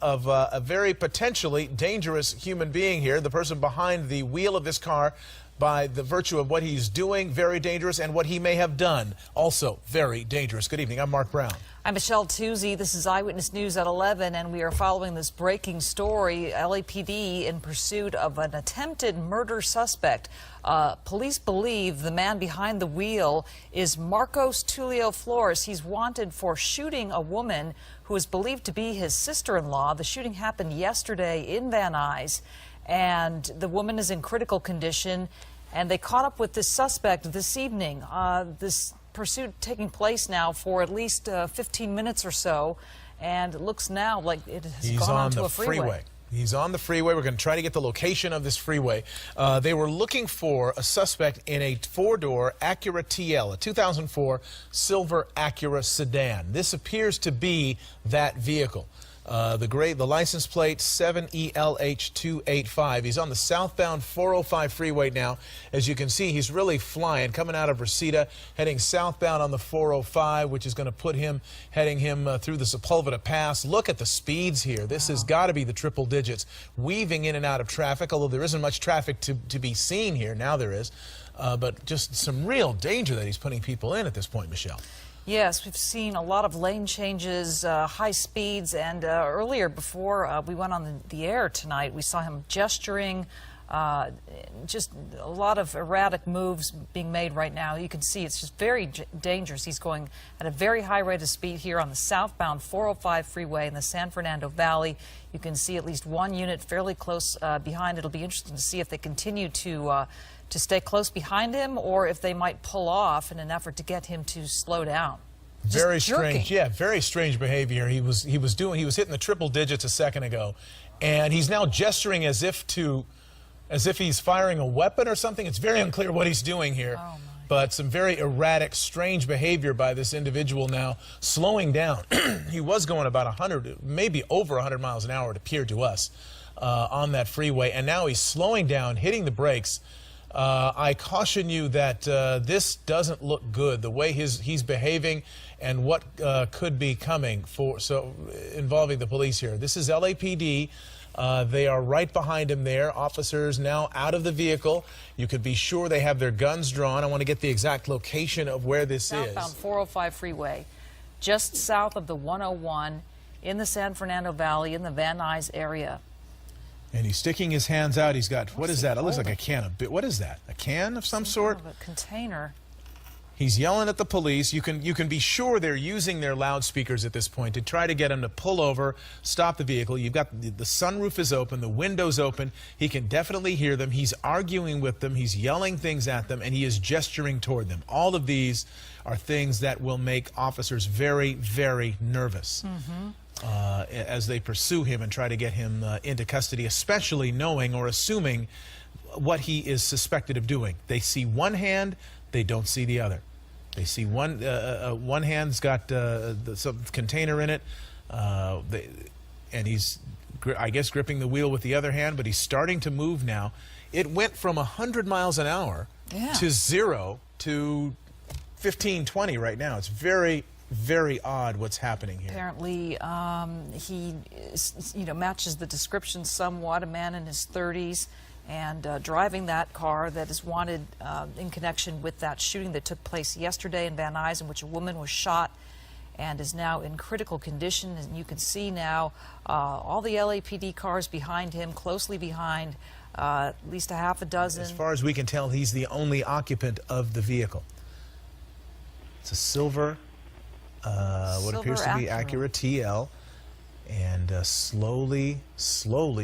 Of a very potentially dangerous human being here, the person behind the wheel of this car, by the virtue of what he's doing, very dangerous, and what he may have done, also very dangerous. Good evening, I'm Mark Brown. I'm Michelle Tuzzi. This is Eyewitness News at 11, and we are following this breaking story. LAPD in pursuit of an attempted murder suspect. Police believe the man behind the wheel is Marcos Tulio Flores. He's wanted for shooting a woman who is believed to be his sister-in-law. The shooting happened yesterday in Van Nuys, and the woman is in critical condition, and they caught up with this suspect this evening. This pursuit taking place now for at least 15 minutes or so, and it looks now like it has gone onto a freeway. He's on the freeway. We're going to try to get the location of this freeway. They were looking for a suspect in a four-door Acura TL, a 2004 silver Acura sedan. This appears to be that vehicle. The license plate 7ELH285. He's on the southbound 405 freeway now. As you can see, he's really flying, coming out of Reseda, heading southbound on the 405, which is going to put him, heading him through the Sepulveda Pass. Look at the speeds here. This has got to be the triple digits, weaving in and out of traffic, although there isn't much traffic to be seen here. Now there is. But just some real danger that he's putting people in at this point, Michelle. Yes, we've seen a lot of lane changes, high speeds, and earlier before we went on the air tonight, we saw him gesturing, just a lot of erratic moves being made right now. You can see it's just very dangerous. He's going at a very high rate of speed here on the southbound 405 freeway in the San Fernando Valley. You can see at least one unit fairly close behind. It'll be interesting to see if they continue to stay close behind him, or if they might pull off in an effort to get him to slow down. Very strange, yeah, very strange behavior. He was hitting the triple digits a second ago, and he's now gesturing as if he's firing a weapon or something. It's very unclear what he's doing here. But some very erratic, strange behavior by this individual now, slowing down. He was going about 100, maybe over 100 miles an hour, it appeared to us, on that freeway, and now he's slowing down, hitting the brakes. I caution you that this doesn't look good, the way he's behaving and what could be coming involving the police here. This is LAPD. They are right behind him there. Officers now out of the vehicle. You could be sure they have their guns drawn. I want to get the exact location of where this is. Southbound 405 freeway, just south of the 101 in the San Fernando Valley in the Van Nuys area. And he's sticking his hands out. He's got, what is that? It looks like a can of, what is that? A can of some sort? Kind of a container. He's yelling at the police. You can be sure they're using their loudspeakers at this point to try to get him to pull over, stop the vehicle. You've got the sunroof is open, the window's open. He can definitely hear them. He's arguing with them. He's yelling things at them, and he is gesturing toward them. All of these are things that will make officers very, very nervous. As they pursue him and try to get him into custody, especially knowing or assuming what he is suspected of doing. They see one hand, they don't see the other. They see one hand's got some container in it, and he's, I guess, gripping the wheel with the other hand, but he's starting to move now. It went from 100 miles an hour to 0 to 15, 20 right now. It's very, very odd what's happening here. Apparently, he matches the description somewhat, a man in his 30s, and driving that car that is wanted in connection with that shooting that took place yesterday in Van Nuys, in which a woman was shot and is now in critical condition. And you can see now all the LAPD cars behind him, closely behind, at least a half a dozen. As far as we can tell, he's the only occupant of the vehicle. It's a silver what appears to be Acura TL, and slowly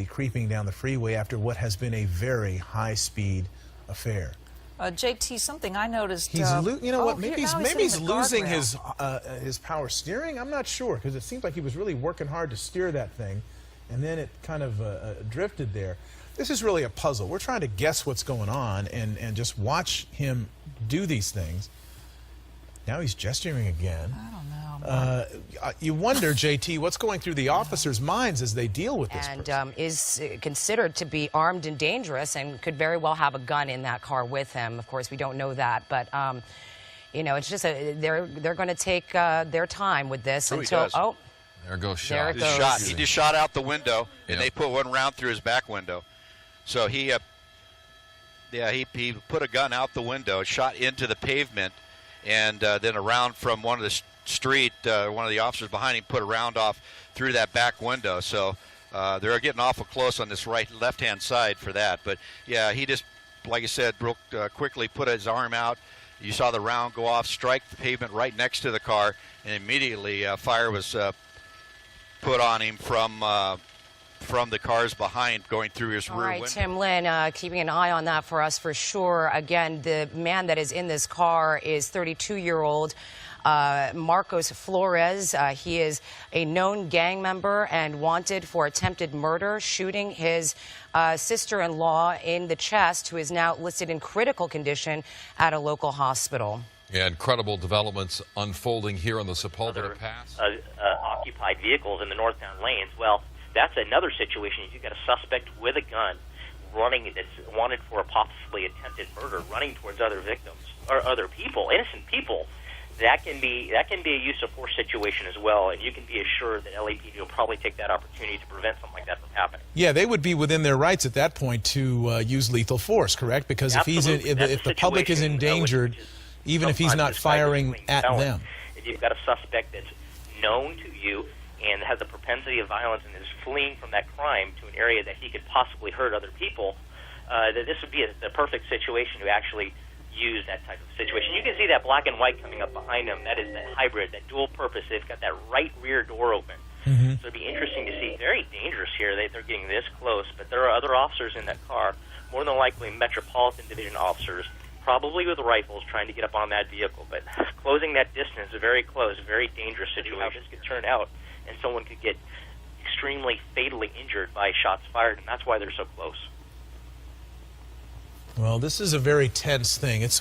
creeping down the freeway after what has been a very high-speed affair. JT, something I noticed. He's you know what? Maybe he's losing his power steering. I'm not sure, because it seems like he was really working hard to steer that thing, and then it kind of drifted there. This is really a puzzle. We're trying to guess what's going on and just watch him do these things. Now he's gesturing again. I don't know. You wonder, JT, what's going through the officers' minds as they deal with this person. And is considered to be armed and dangerous, and could very well have a gun in that car with him. Of course, we don't know that, but you know, it's just they're going to take their time with this until There goes There shot. it goes. Shot. He just shot out the window, and Yep. they put one round through his back window. So he put a gun out the window, shot into the pavement, and then a round from one of the street, one of the officers behind him put a round off through that back window. So they're getting awful close on this left-hand side for that. But yeah, he just, like I said, real quickly put his arm out. You saw the round go off, strike the pavement right next to the car, and immediately fire was put on him from the cars behind, going through his All rear right, window. Tim Lynn, keeping an eye on that for us for sure. Again, the man that is in this car is 32-year-old Marcos Flores. He is a known gang member and wanted for attempted murder, shooting his sister-in-law in the chest, who is now listed in critical condition at a local hospital. Yeah, incredible developments unfolding here on the Sepulveda Pass. Occupied vehicles in the northbound lanes. Well, that's another situation. You've got a suspect with a gun running, that's wanted for a possibly attempted murder, running towards other victims or other people, innocent people. That can be a use of force situation as well, and you can be assured that LAPD will probably take that opportunity to prevent something like that from happening. Yeah, they would be within their rights at that point to use lethal force, correct? Because if he's Absolutely. That's if a the public is situation, endangered, which is even if he's sometimes not described as firing plain at felon. them. If you've got a suspect that's known to you and has a propensity of violence and is fleeing from that crime to an area that he could possibly hurt other people, that this would be the perfect situation to actually use that type of situation. You can see that black and white coming up behind him. That is that hybrid, that dual purpose. They've got that right rear door open. So it'd be interesting to see. Very dangerous here. They're getting this close, but there are other officers in that car, more than likely Metropolitan Division officers, probably with rifles trying to get up on that vehicle. But closing that distance is very close, very dangerous situation. How this could turn out, and someone could get extremely fatally injured by shots fired, and that's why they're so close. Well, this is a very tense thing. This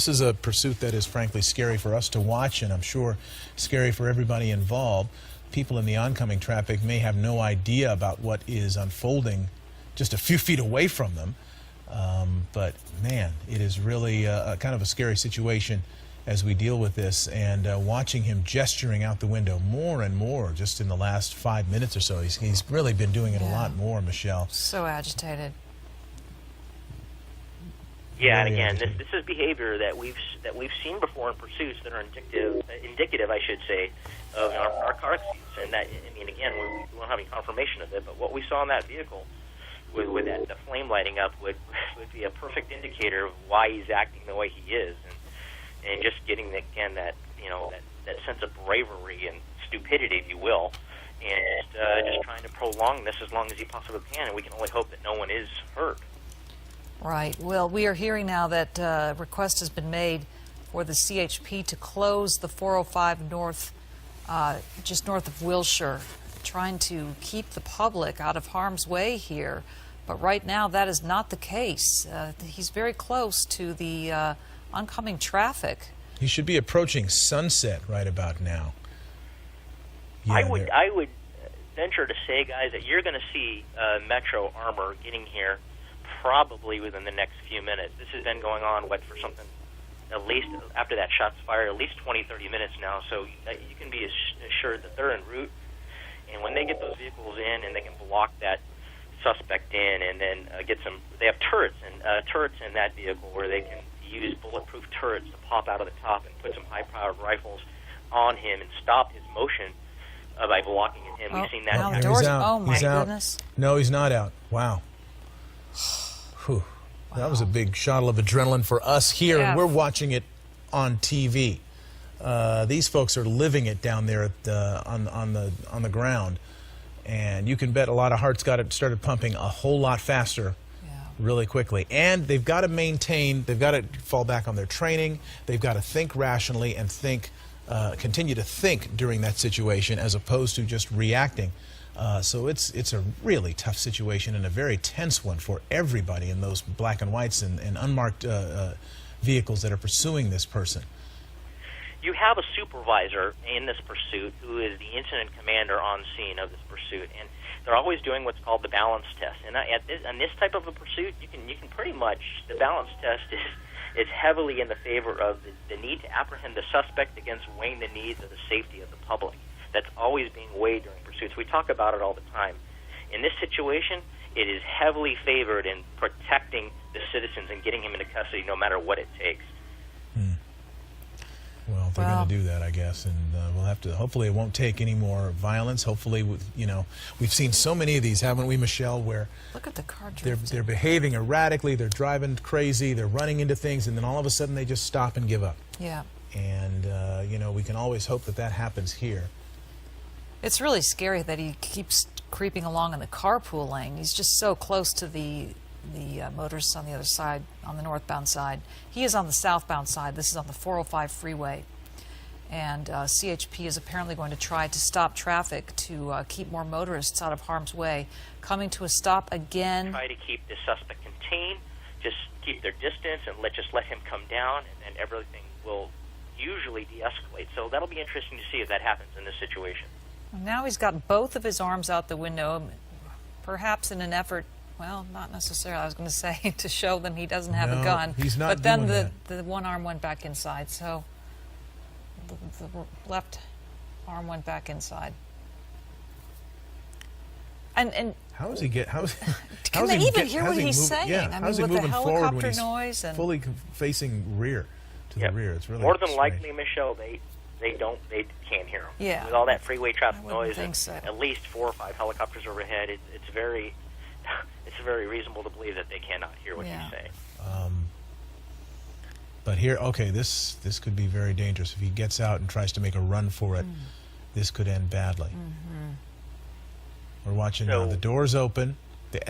is a pursuit that is frankly scary for us to watch, and I'm sure scary for everybody involved. People in the oncoming traffic may have no idea about what is unfolding just a few feet away from them. But man, it is really a kind of a scary situation as we deal with this, and watching him gesturing out the window more and more just in the last 5 minutes or so. He's really been doing it a lot more, Michelle. So agitated. Yeah, and Very again, agitated. this is behavior that we've seen before in pursuits that are indicative, I should say, of our car accidents. And that, I mean, again, we don't have any confirmation of it, but what we saw in that vehicle with that, the flame lighting up would be a perfect indicator of why he's acting the way he is, and just getting again that that sense of bravery and stupidity, if you will, and just trying to prolong this as long as he possibly can, and we can only hope that no one is hurt. Right. Well, we are hearing now that a request has been made for the CHP to close the 405 north, just north of Wilshire, trying to keep the public out of harm's way here. But right now, that is not the case. He's very close to the oncoming traffic. He should be approaching Sunset right about now. Yeah, I would venture to say, guys, that you're going to see Metro Armor getting here probably within the next few minutes. This has been going on, for something, at least after that shot's fired, at least 20, 30 minutes now. So you can be assured that they're en route. And when they get those vehicles in and they can block that suspect in and then they have turrets in that vehicle where they can use bulletproof turrets to pop out of the top and put some high-powered rifles on him and stop his motion by blocking him. We've seen that. now the He's doors- out. oh, my He's out. goodness. No, he's not out. Wow. Whew. That was a big shot of adrenaline for us here, Yeah. and we're watching it on TV. These folks are living it down there on the ground, and you can bet a lot of hearts started pumping a whole lot faster, really quickly. And they've got to fall back on their training. They've got to think rationally and continue to think during that situation as opposed to just reacting. So it's a really tough situation and a very tense one for everybody in those black and whites and unmarked vehicles that are pursuing this person. You have a supervisor in this pursuit who is the incident commander on scene of this pursuit, and they're always doing what's called the balance test. And on this type of a pursuit, you can pretty much, the balance test is heavily in the favor of the need to apprehend the suspect against weighing the needs of the safety of the public. that's always being weighed during pursuits. We talk about it all the time. In this situation, it is heavily favored in protecting the citizens and getting him into custody no matter what it takes. Well, they're Well- going to do that, I guess, and we'll have to. Hopefully, it won't take any more violence. Hopefully, we've seen so many of these, haven't we, Michelle? Where Look at the car they're drifting. behaving erratically, they're driving crazy, they're running into things, and then all of a sudden they just stop and give up. Yeah. And we can always hope that happens here. It's really scary that he keeps creeping along in the carpool lane. He's just so close to the motorists on the other side, on the northbound side. He is on the southbound side. This is on the 405 freeway. And CHP is apparently going to try to stop traffic to keep more motorists out of harm's way. Coming to a stop again. Try to keep the suspect contained, just keep their distance, and let him come down, and then everything will usually de-escalate. So that'll be interesting to see if that happens in this situation. Now he's got both of his arms out the window, perhaps in an effort, well, not necessarily, I was going to say, to show them he doesn't have No, a gun. he's not but then doing the one arm went back inside, so the left arm went back inside. And How is he get? How is? Can they even hear what he's saying? Yeah, I how's mean, he with the moving forward when helicopter he's noise and fully facing rear to Yep. the rear? It's really More than strange. likely, Michelle, they can't hear him. Yeah. With all that freeway traffic I wouldn't noise, think and so. at least 4 or 5 helicopters overhead, it's very reasonable to believe that they cannot hear what Yeah. he's saying. But here, okay, this could be very dangerous if he gets out and tries to make a run for it. This could end badly. We're watching now. So- The door's open. The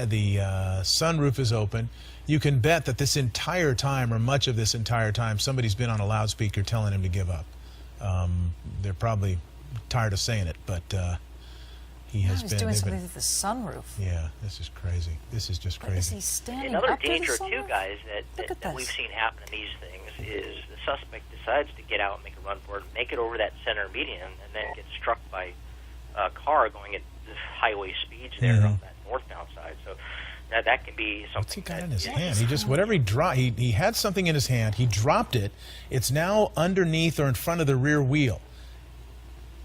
sunroof is open. You can bet that this entire time, or much of this entire time, somebody's been on a loudspeaker telling him to give up. They're probably tired of saying it, but he now has he's been. doing they've something been- with the sunroof. Yeah, this is crazy. This is just But is crazy. he standing Another up to the danger, too, sunroof? guys, Look at that we've this. seen happen in these things is the suspect decides to get out and make a run for it, make it over that center median, and then get struck by a car going at the highway speeds there on that northbound side. So that can be something. What's he got that in his is- hand? He just whatever he had something in his hand. He dropped it. It's now underneath or in front of the rear wheel.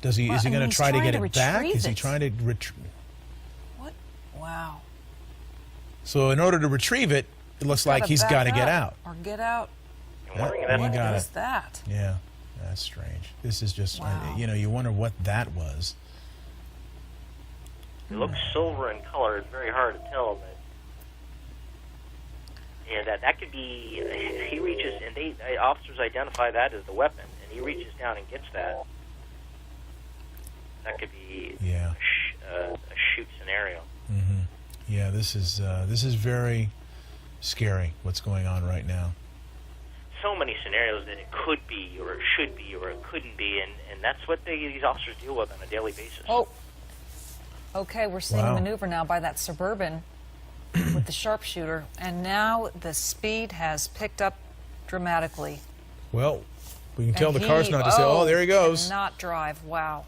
Is he Well, going to he's try to trying get to it back? retrieve Is he it. trying to retrieve? What? Wow. So in order to retrieve it, it looks like he's got to get out. Or get out. I'm wondering if Yeah, that's you What got is it. that? Yeah, that's strange. This is just, Wow. you wonder what that was. It looks silver in color. It's very hard to tell, but that could be. If he reaches, and officers identify that as the weapon, and he reaches down and gets that. That could be Yeah. a shoot scenario. Yeah, this is very scary. What's going on right now? So many scenarios that it could be, or it should be, or it couldn't be, and that's what these officers deal with on a daily basis. Oh. Okay, we're seeing Wow. a maneuver now by that Suburban with the sharpshooter, and now the speed has picked up dramatically. Well, we can tell And the car's he- not to say, oh, there he goes. Cannot drive. Wow.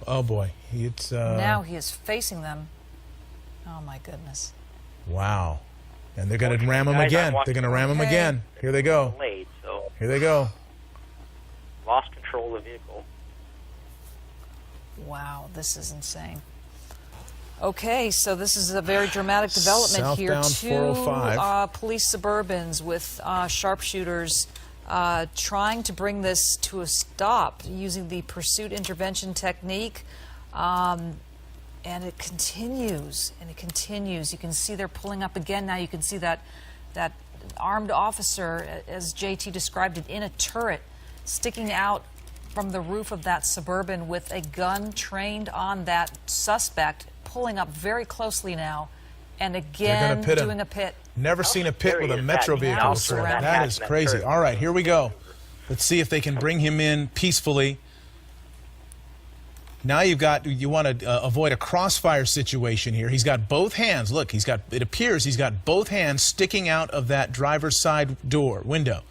Oh boy, it's Now he is facing them. Oh my goodness. wow. And they're going to ram him Guys, I'm again. watching- They're going to ram him Okay. again. Here they go. Delayed, so Here they go. lost control of the vehicle. Wow, this is insane. Okay, so this is a very dramatic development here. Southbound Two 405. police Suburbans with sharpshooters trying to bring this to a stop using the pursuit intervention technique. And it continues, and it continues. You can see they're pulling up again now. You can see that armed officer, as JT described it, in a turret, sticking out from the roof of that Suburban with a gun trained on that suspect, pulling up very closely now, and They're again going to pit him. doing a pit. Never seen a pit scary with a is Metro that? vehicle Now before. surrounded. That is That crazy. turret. All right, here we go. Let's see if they can bring him in peacefully. Now you want to avoid a crossfire situation here. He's got both hands. Look, it appears he's got both hands sticking out of that driver's side window.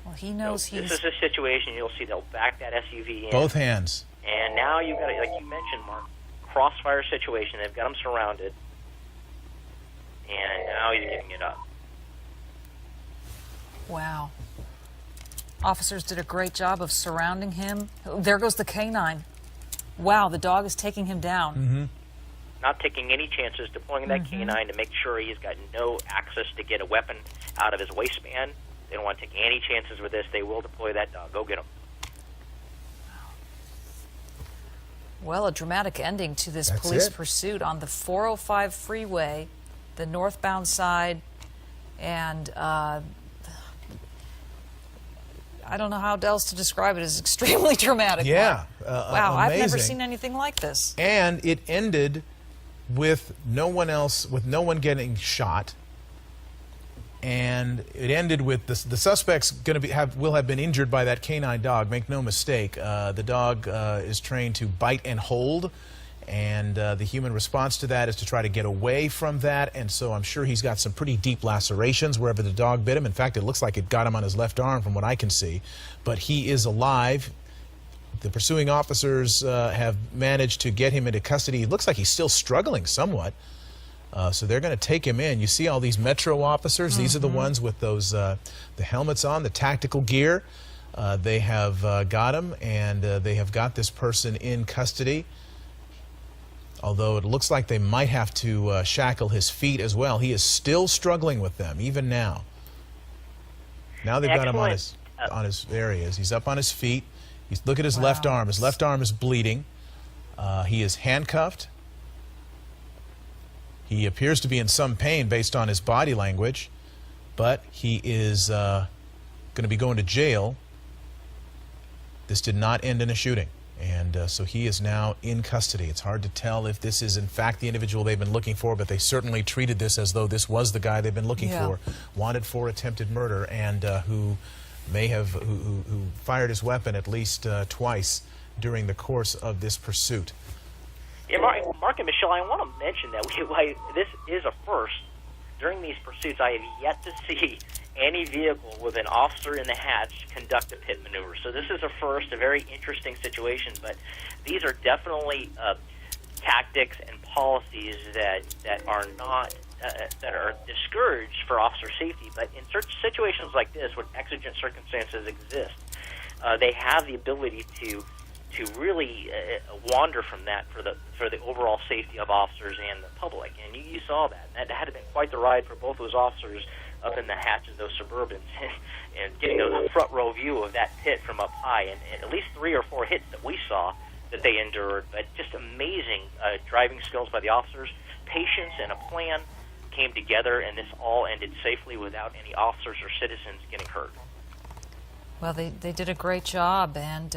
Well, he knows This he's is a situation you'll see they'll back that SUV in. Both hands. And now you've got, like you mentioned, Mark, crossfire situation. They've got him surrounded. And now he's giving it up. wow. Officers did a great job of surrounding him. There goes the canine. Wow, the dog is taking him down. Mm-hmm. Not taking any chances, deploying that canine to make sure he's got no access to get a weapon out of his waistband. They don't want to take any chances with this. They will deploy that dog. Go get him. Well, a dramatic ending to this That's police it. pursuit on the 405 freeway, the northbound side, and I don't know how else to describe it. It's extremely dramatic. Yeah, Wow, I've never amazing. seen anything like this. And it ended with no one getting shot. And it ended with the suspect's will have been injured by that canine dog. Make no mistake, the dog is trained to bite and hold, and the human response to that is to try to get away from that. And so I'm sure he's got some pretty deep lacerations wherever the dog bit him. In fact, it looks like it got him on his left arm from what I can see. But he is alive. The pursuing officers have managed to get him into custody. It looks like he's still struggling somewhat. So they're going to take him in. You see all these Metro officers. These are the ones with those the helmets on, the tactical gear. They have got him, and they have got this person in custody. Although it looks like they might have to shackle his feet as well. He is still struggling with them, even now. Now they've got him on his. There he is. He's up on his feet. Look at his left arm. His left arm is bleeding. He is handcuffed. He appears to be in some pain based on his body language, but he is going to be going to jail. This did not end in a shooting, and so he is now in custody. It's hard to tell if this is in fact the individual they've been looking for, but they certainly treated this as though this was the guy they've been looking for, wanted for attempted murder, and who may have who fired his weapon at least twice during the course of this pursuit. Yeah, Mark and Michelle, I want to mention that this is a first. During these pursuits, I have yet to see any vehicle with an officer in the hatch conduct a pit maneuver. So this is a first, a very interesting situation, but these are definitely tactics and policies that are not that are discouraged for officer safety. But in certain situations like this, when exigent circumstances exist, they have the ability to really wander from that for the overall safety of officers and the public. And you saw that. That had been quite the ride for both those officers up in the hatch of those Suburbans and getting a front row view of that pit from up high. And at least 3 or 4 hits that we saw that they endured, but just amazing driving skills by the officers. Patience and a plan came together, and this all ended safely without any officers or citizens getting hurt. Well, they did a great job, and,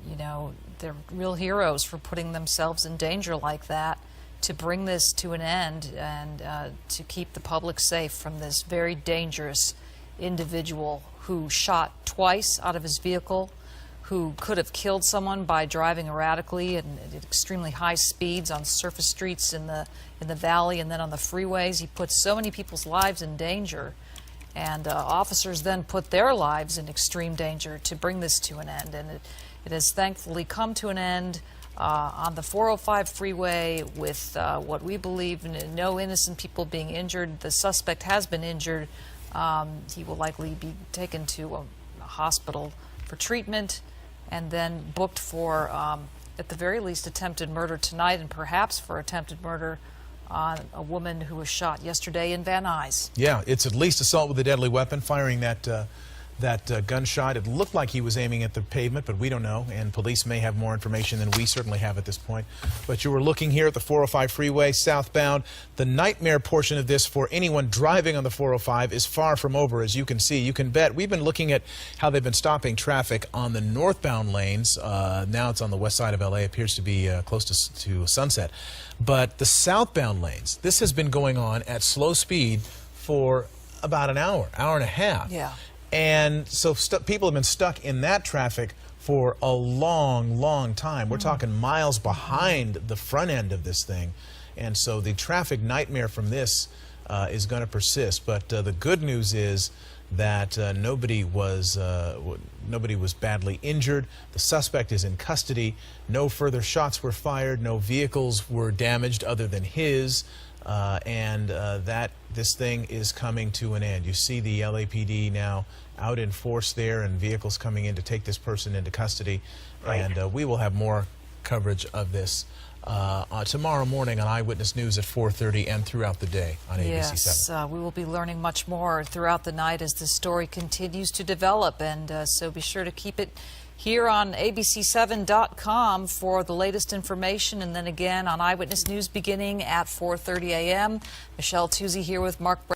you know, they're real heroes for putting themselves in danger like that to bring this to an end and to keep the public safe from this very dangerous individual who shot twice out of his vehicle, who could have killed someone by driving erratically and at extremely high speeds on surface streets in the valley and then on the freeways. He put so many people's lives in danger. And officers then put their lives in extreme danger to bring this to an end. And it has thankfully come to an end on the 405 freeway with what we believe no innocent people being injured. The suspect has been injured. He will likely be taken to a hospital for treatment and then booked for, at the very least, attempted murder tonight and perhaps for attempted murder on a woman who was shot yesterday in Van Nuys. Yeah, it's at least assault with a deadly weapon, firing that gunshot. It looked like he was aiming at the pavement, but we don't know, and police may have more information than we certainly have at this point. But you were looking here at the 405 freeway, southbound. The nightmare portion of this for anyone driving on the 405 is far from over, as you can see. You can bet. We've been looking at how they've been stopping traffic on the northbound lanes. Now it's on the west side of LA. It appears to be close to Sunset. But the southbound lanes, this has been going on at slow speed for about an hour and a half. Yeah. And so people have been stuck in that traffic for a long, long time. We're talking miles behind the front end of this thing. And so the traffic nightmare from this is going to persist. But the good news is that nobody was badly injured. The suspect is in custody. No further shots were fired. No vehicles were damaged other than his. And that this thing is coming to an end. You see the LAPD now out in force there, and vehicles coming in to take this person into custody. Right. And we will have more coverage of this tomorrow morning on Eyewitness News at 4:30 and throughout the day on ABC 7. Yes, we will be learning much more throughout the night as this story continues to develop, and so be sure to keep it here on abc7.com for the latest information, and then again on Eyewitness News beginning at 4:30 a.m. Michelle Tuzzi here with Mark